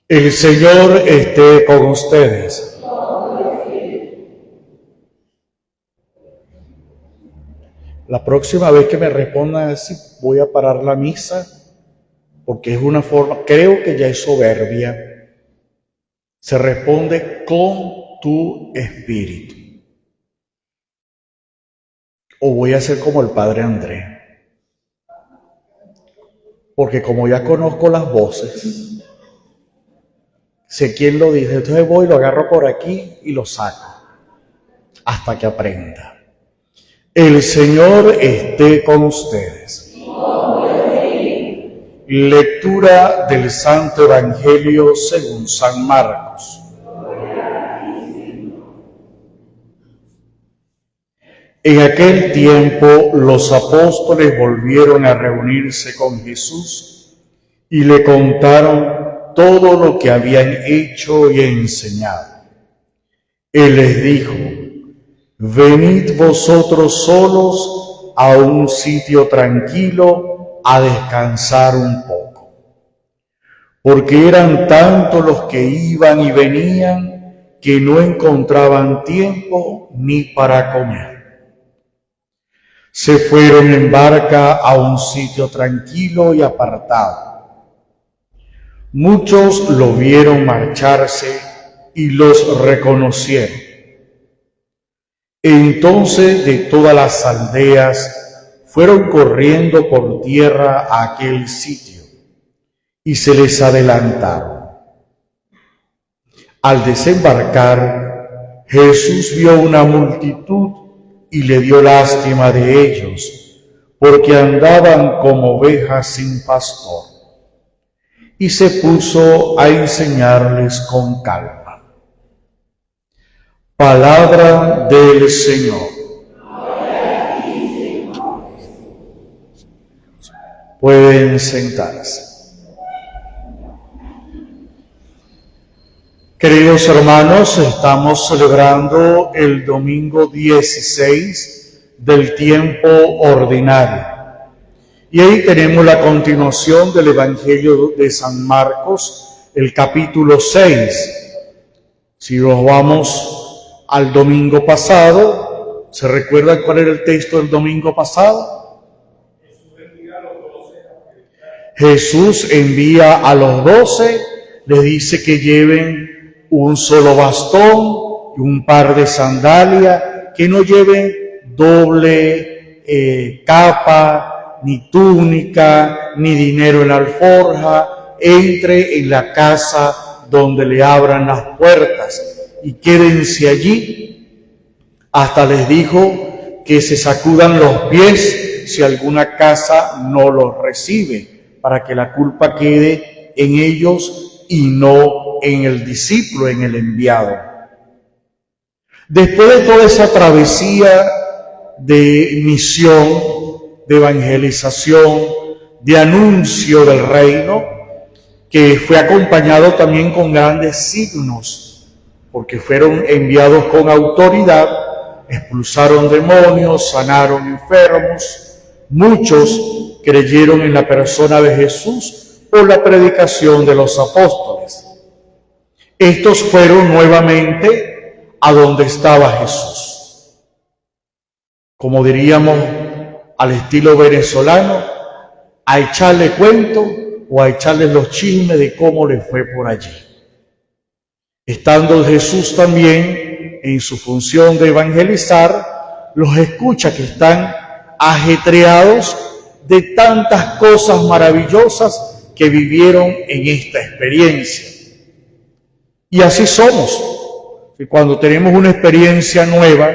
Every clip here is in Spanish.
El Señor esté con ustedes. La próxima vez que me respondan así, voy a parar la misa, porque es una forma, creo que ya es soberbia. Se responde con tu espíritu. O voy a ser como el Padre Andrés, porque como ya conozco las voces, sé quién lo dice, entonces voy, lo agarro por aquí y lo saco, hasta que aprenda. El Señor esté con ustedes. Lectura del Santo Evangelio según San Marcos. En aquel tiempo los apóstoles volvieron a reunirse con Jesús y le contaron todo lo que habían hecho y enseñado. Él les dijo: venid vosotros solos a un sitio tranquilo a descansar un poco, porque eran tantos los que iban y venían que no encontraban tiempo ni para comer. Se fueron en barca a un sitio tranquilo y apartado. Muchos lo vieron marcharse y los reconocieron. Entonces de todas las aldeas fueron corriendo por tierra a aquel sitio y se les adelantaron. Al desembarcar, Jesús vio una multitud y le dio lástima de ellos, porque andaban como ovejas sin pastor, y se puso a enseñarles con calma. Palabra del Señor. Pueden sentarse. Queridos hermanos, estamos celebrando el domingo 16 del tiempo ordinario. Y ahí tenemos la continuación del Evangelio de San Marcos, el capítulo 6. Si nos vamos al domingo pasado, ¿se recuerdan cuál era el texto del domingo pasado? Jesús envía a los 12, les dice que lleven un solo bastón y un par de sandalias, que no lleven doble capa, ni túnica, ni dinero en la alforja. Entre en la casa donde le abran las puertas y quédense allí. Hasta les dijo que se sacudan los pies si alguna casa no los recibe, para que la culpa quede en ellos y no en el discípulo, en el enviado. Después de toda esa travesía de misión, de evangelización, de anuncio del reino, que fue acompañado también con grandes signos, porque fueron enviados con autoridad, expulsaron demonios, sanaron enfermos. Muchos creyeron en la persona de Jesús por la predicación de los apóstoles. Estos fueron nuevamente a donde estaba Jesús. Como diríamos al estilo venezolano, a echarle cuento o a echarles los chismes de cómo le fue por allí. Estando Jesús también en su función de evangelizar, los escucha que están ajetreados de tantas cosas maravillosas que vivieron en esta experiencia. Y así somos, que cuando tenemos una experiencia nueva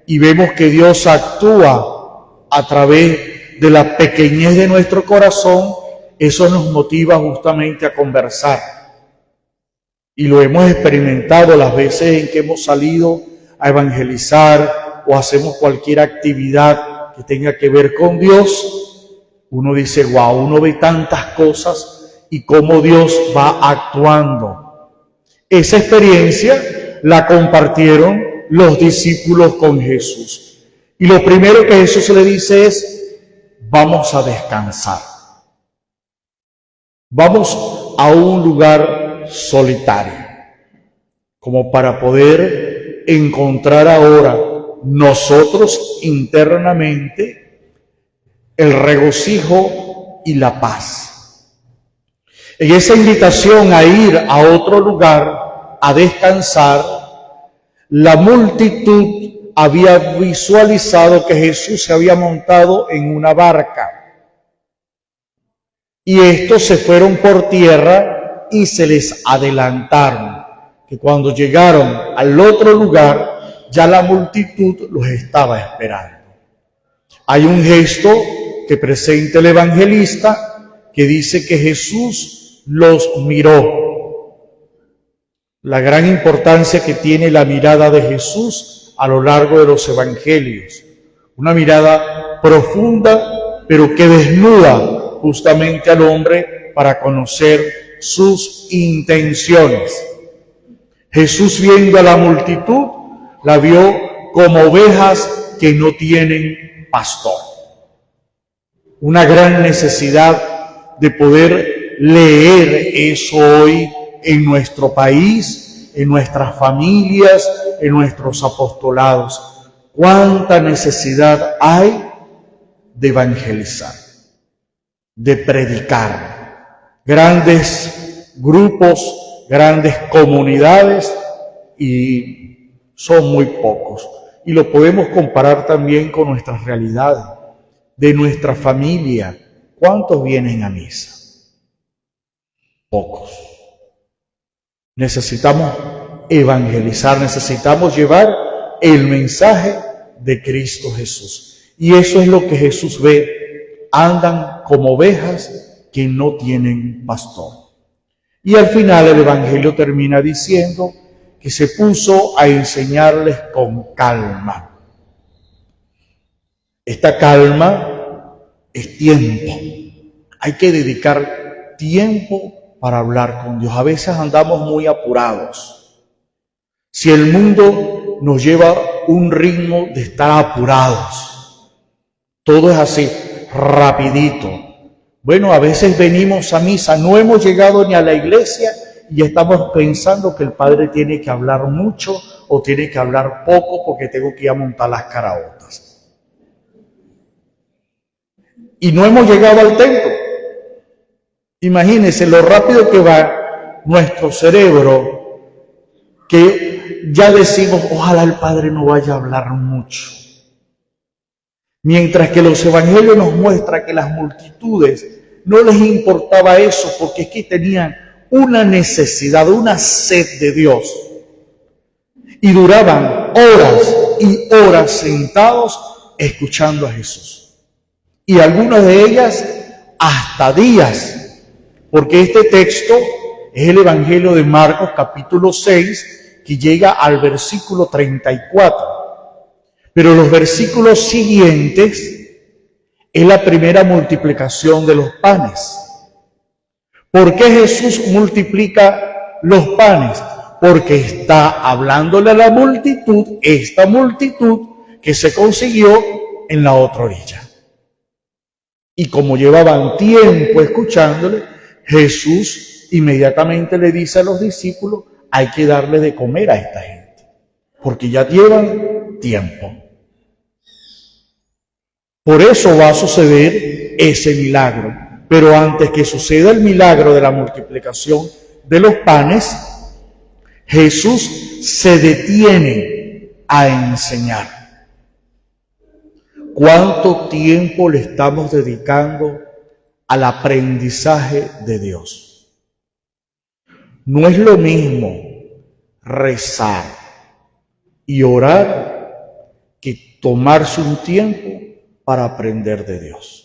y vemos que Dios actúa a través de la pequeñez de nuestro corazón, eso nos motiva justamente a conversar. Y lo hemos experimentado las veces en que hemos salido a evangelizar o hacemos cualquier actividad que tenga que ver con Dios. Uno dice, wow, uno ve tantas cosas y cómo Dios va actuando. Esa experiencia la compartieron los discípulos con Jesús. Y lo primero que Jesús le dice es, vamos a descansar. Vamos a un lugar solitaria, como para poder encontrar ahora nosotros internamente el regocijo y la paz. En esa invitación a ir a otro lugar, a descansar, la multitud había visualizado que Jesús se había montado en una barca. Y estos se fueron por tierra y se les adelantaron, que cuando llegaron al otro lugar, ya la multitud los estaba esperando. Hay un gesto que presenta el evangelista que dice que Jesús los miró. La gran importancia que tiene la mirada de Jesús a lo largo de los evangelios. Una mirada profunda, pero que desnuda justamente al hombre para conocer sus intenciones. Jesús, viendo a la multitud, la vio como ovejas que no tienen pastor. Una gran necesidad de poder leer eso hoy en nuestro país, en nuestras familias, en nuestros apostolados. ¿Cuánta necesidad hay de evangelizar, de predicar? Grandes grupos, grandes comunidades, y son muy pocos. Y lo podemos comparar también con nuestras realidades, de nuestra familia. ¿Cuántos vienen a misa? Pocos. Necesitamos evangelizar, necesitamos llevar el mensaje de Cristo Jesús. Y eso es lo que Jesús ve. Andan como ovejas que no tienen pastor. Y al final el Evangelio termina diciendo que se puso a enseñarles con calma. Esta calma es tiempo. Hay que dedicar tiempo para hablar con Dios. A veces andamos muy apurados. Si el mundo nos lleva un ritmo de estar apurados, todo es así, rapidito. Bueno, a veces venimos a misa, no hemos llegado ni a la iglesia y estamos pensando que el padre tiene que hablar mucho o tiene que hablar poco porque tengo que ir a montar las caraotas. Y no hemos llegado al templo. Imagínense lo rápido que va nuestro cerebro, que ya decimos, ojalá el padre no vaya a hablar mucho. Mientras que los evangelios nos muestran que las multitudes no les importaba eso, porque es que tenían una necesidad, una sed de Dios. Y duraban horas y horas sentados escuchando a Jesús. Y algunas de ellas hasta días, porque este texto es el Evangelio de Marcos capítulo 6, que llega al versículo 34. Pero los versículos siguientes es la primera multiplicación de los panes. ¿Por qué Jesús multiplica los panes? Porque está hablándole a la multitud, esta multitud que se consiguió en la otra orilla. Y como llevaban tiempo escuchándole, Jesús inmediatamente le dice a los discípulos, hay que darle de comer a esta gente, porque ya llevan tiempo. Por eso va a suceder ese milagro. Pero antes que suceda el milagro de la multiplicación de los panes, Jesús se detiene a enseñar. ¿Cuánto tiempo le estamos dedicando al aprendizaje de Dios? No es lo mismo rezar y orar que tomarse un tiempo para aprender de Dios.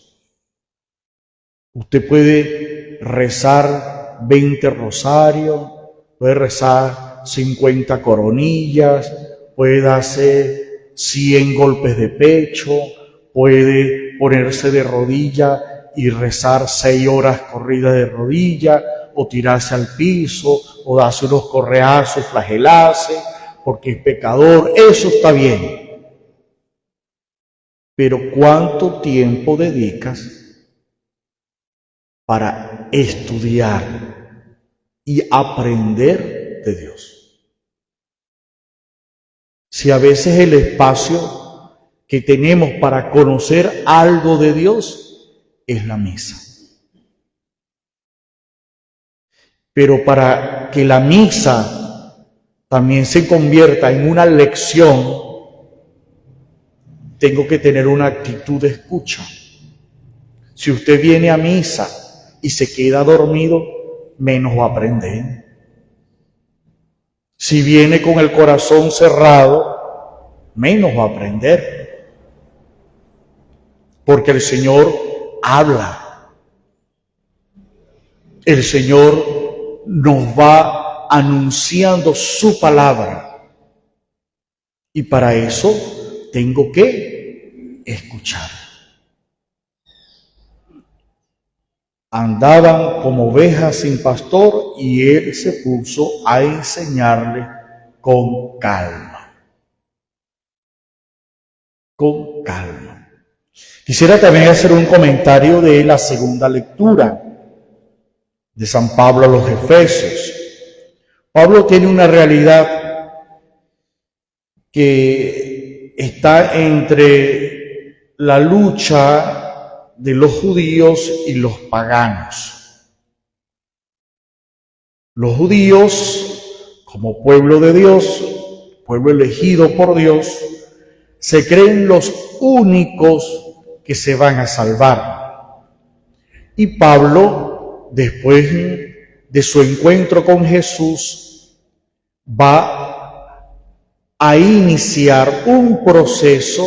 Usted puede rezar 20 rosarios, puede rezar 50 coronillas, puede hacer 100 golpes de pecho, puede ponerse de rodilla y rezar 6 horas corridas de rodilla, o tirarse al piso, o darse unos correazos, flagelarse, porque es pecador. Eso está bien. Pero ¿cuánto tiempo dedicas para estudiar y aprender de Dios. Si a veces el espacio que tenemos para conocer algo de Dios es la misa. Pero para que la misa también se convierta en una lección, tengo que tener una actitud de escucha. Si usted viene a misa y se queda dormido, menos va a aprender. Si viene con el corazón cerrado, menos va a aprender. Porque el Señor habla. El Señor nos va anunciando su palabra. Y para eso tengo que escuchar. Andaban como ovejas sin pastor y él se puso a enseñarles con calma. Con calma. Quisiera también hacer un comentario de la segunda lectura de San Pablo a los Efesios. Pablo tiene una realidad que está entre la lucha de los judíos y los paganos. Los judíos, como pueblo de Dios, pueblo elegido por Dios, se creen los únicos que se van a salvar. Y Pablo, después de su encuentro con Jesús, va a iniciar un proceso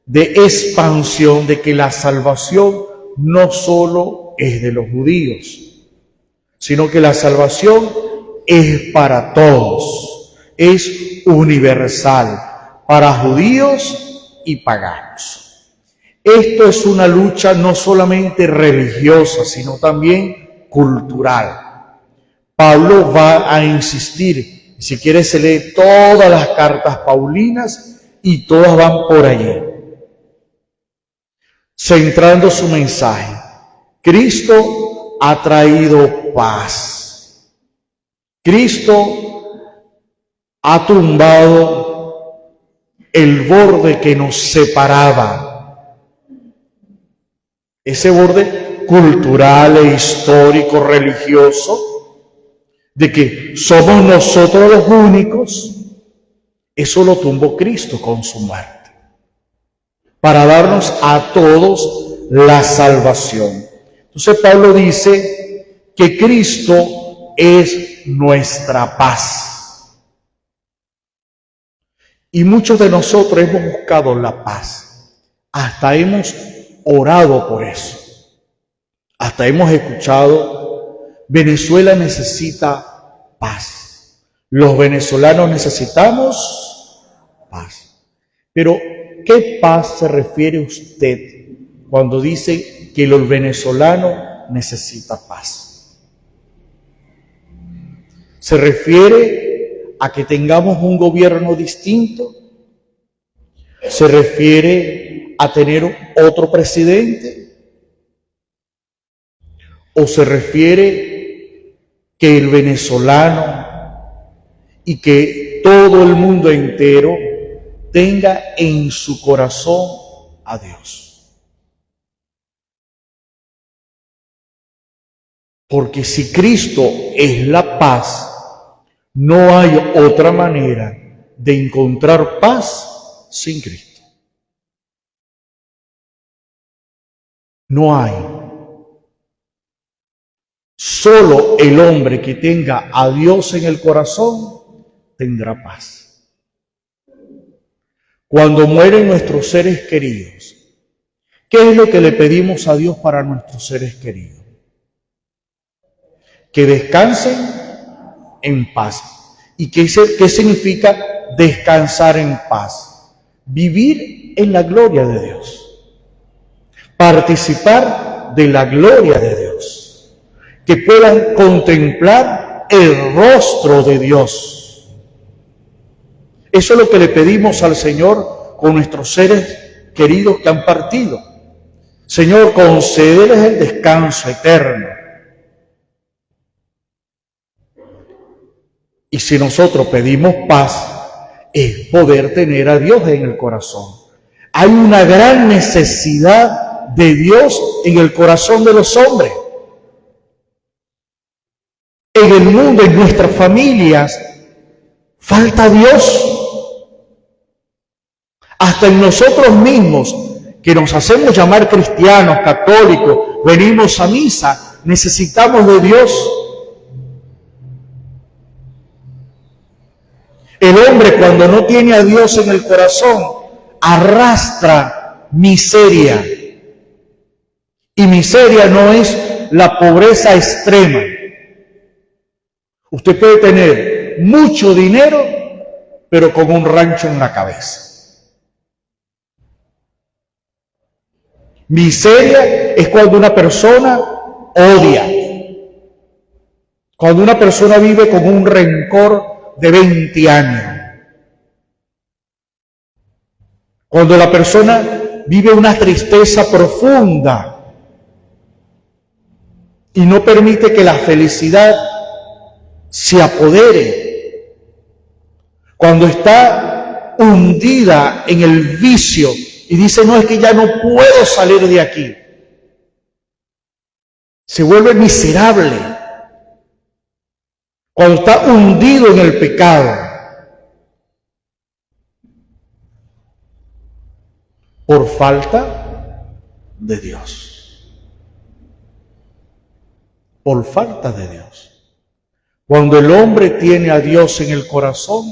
de expansión, de que la salvación no solo es de los judíos, sino que la salvación es para todos, es universal, para judíos y paganos. Esto es una lucha no solamente religiosa, sino también cultural. Pablo va a insistir, si quiere se lee todas las cartas paulinas y todas van por allí, centrando su mensaje. Cristo ha traído paz. Cristo ha tumbado el borde que nos separaba. Ese borde cultural e histórico, religioso, de que somos nosotros los únicos, eso lo tumbó Cristo con su muerte, para darnos a todos la salvación. Entonces Pablo dice que Cristo es nuestra paz. Y muchos de nosotros hemos buscado la paz. Hasta hemos orado por eso. Hasta hemos escuchado, Venezuela necesita paz. Los venezolanos necesitamos paz. Pero ¿qué paz se refiere usted cuando dice que el venezolano necesita paz? ¿Se refiere a que tengamos un gobierno distinto? ¿Se refiere a tener otro presidente? ¿O se refiere que el venezolano y que todo el mundo entero tenga en su corazón a Dios? Porque si Cristo es la paz, no hay otra manera de encontrar paz sin Cristo. No hay. Solo el hombre que tenga a Dios en el corazón tendrá paz. Cuando mueren nuestros seres queridos, ¿qué es lo que le pedimos a Dios para nuestros seres queridos? Que descansen en paz. ¿Y qué significa descansar en paz? Vivir en la gloria de Dios. Participar de la gloria de Dios. Que puedan contemplar el rostro de Dios. Eso es lo que le pedimos al Señor con nuestros seres queridos que han partido. Señor, concédeles el descanso eterno. Y si nosotros pedimos paz, es poder tener a Dios en el corazón. Hay una gran necesidad de Dios en el corazón de los hombres. En el mundo, en nuestras familias, falta Dios. Hasta en nosotros mismos, que nos hacemos llamar cristianos, católicos, venimos a misa, necesitamos de Dios. El hombre, cuando no tiene a Dios en el corazón, arrastra miseria. Y miseria no es la pobreza extrema. Usted puede tener mucho dinero, pero con un rancho en la cabeza. Miseria es cuando una persona odia. Cuando una persona vive con un rencor de 20 años. Cuando la persona vive una tristeza profunda y no permite que la felicidad se apodere. Cuando está hundida en el vicio y dice, no, es que ya no puedo salir de aquí. Se vuelve miserable. Cuando está hundido en el pecado, por falta de Dios. Por falta de Dios. Cuando el hombre tiene a Dios en el corazón,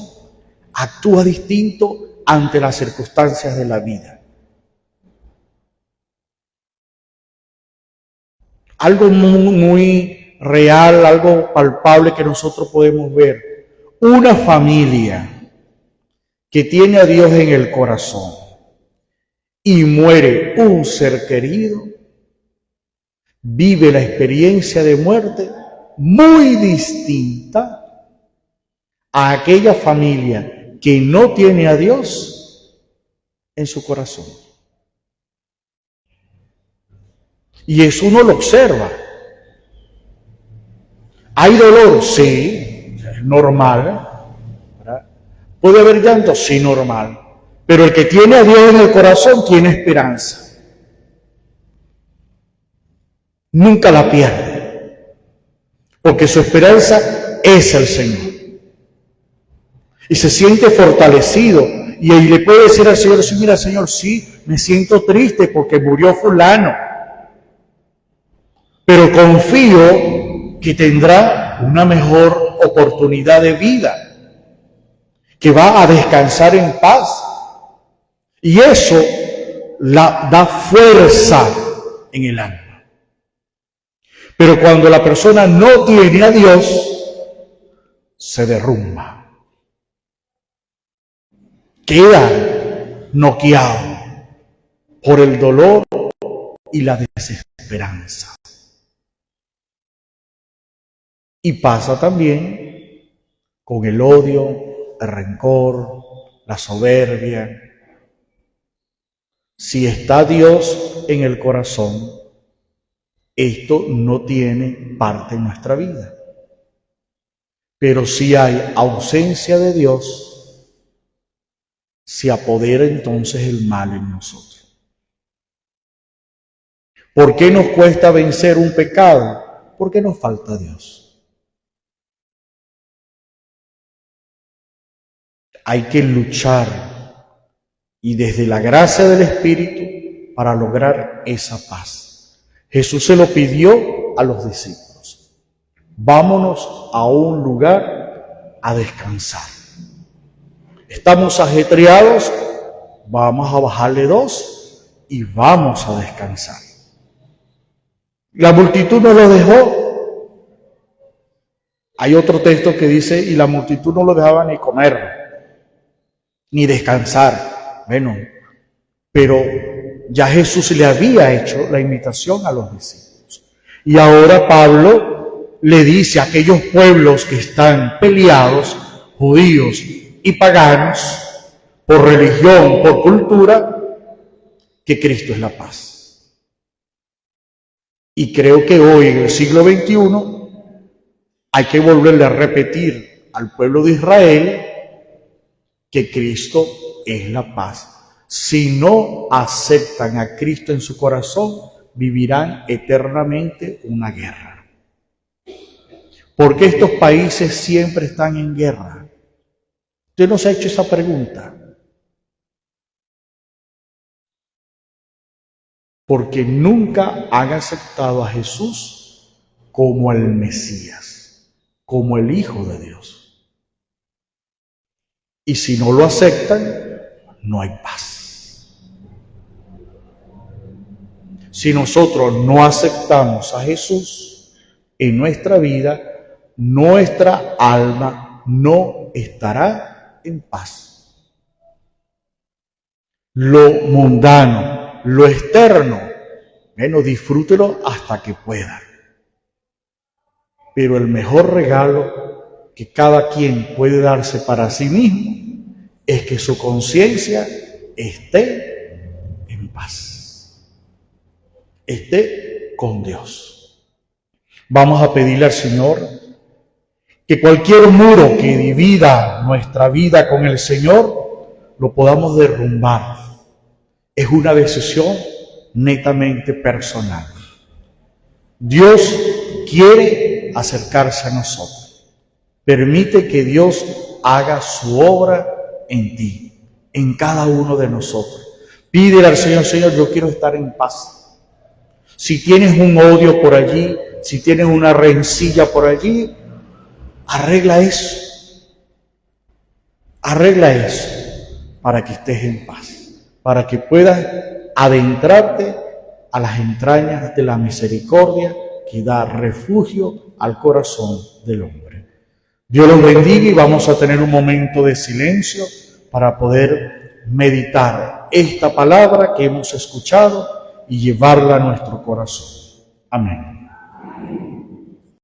actúa distinto ante las circunstancias de la vida. Algo muy real, algo palpable que nosotros podemos ver. Una familia que tiene a Dios en el corazón y muere un ser querido, vive la experiencia de muerte muy distinta a aquella familia que no tiene a Dios en su corazón. Y eso uno lo observa. ¿Hay dolor? Sí, es normal. ¿Verdad? ¿Puede haber llanto? Sí, normal. Pero el que tiene a Dios en el corazón tiene esperanza. Nunca la pierde. Porque su esperanza es el Señor. Y se siente fortalecido. Y ahí le puede decir al Señor, sí, mira, Señor, sí, me siento triste porque murió fulano. Pero confío que tendrá una mejor oportunidad de vida, que va a descansar en paz. Y eso da fuerza en el alma. Pero cuando la persona no tiene a Dios, se derrumba. Queda noqueado por el dolor y la desesperanza. Y pasa también con el odio, el rencor, la soberbia. Si está Dios en el corazón, esto no tiene parte en nuestra vida. Pero si hay ausencia de Dios, se apodera entonces el mal en nosotros. ¿Por qué nos cuesta vencer un pecado? Porque nos falta Dios. Hay que luchar y desde la gracia del Espíritu para lograr esa paz. Jesús se lo pidió a los discípulos. Vámonos a un lugar a descansar. Estamos ajetreados, vamos a bajarle 2 y vamos a descansar. La multitud no lo dejó. Hay otro texto que dice, y la multitud no lo dejaba ni comer, ni descansar. Bueno, pero ya Jesús le había hecho la invitación a los discípulos. Y ahora Pablo le dice a aquellos pueblos que están peleados, judíos y paganos, por religión, por cultura, que Cristo es la paz. Y creo que hoy, en el siglo XXI, hay que volverle a repetir al pueblo de Israel que Cristo es la paz. Si no aceptan a Cristo en su corazón, vivirán eternamente una guerra. ¿Por qué estos países siempre están en guerra? ¿Usted no se ha hecho esa pregunta? Porque nunca han aceptado a Jesús como el Mesías, como el Hijo de Dios. Y si no lo aceptan, no hay paz. Si nosotros no aceptamos a Jesús en nuestra vida, nuestra alma no estará en paz. Lo mundano, lo externo, bueno, disfrútelo hasta que pueda. Pero el mejor regalo que cada quien puede darse para sí mismo es que su conciencia esté en paz, esté con Dios. Vamos a pedirle al Señor que cualquier muro que divida nuestra vida con el Señor lo podamos derrumbar. Es una decisión netamente personal. Dios quiere acercarse a nosotros. Permite que Dios haga su obra en ti, en cada uno de nosotros. Pídele al Señor, Señor, yo quiero estar en paz. Si tienes un odio por allí, si tienes una rencilla por allí, arregla eso. Arregla eso para que estés en paz, para que puedas adentrarte a las entrañas de la misericordia que da refugio al corazón del hombre. Dios los bendiga y vamos a tener un momento de silencio para poder meditar esta palabra que hemos escuchado y llevarla a nuestro corazón. Amén.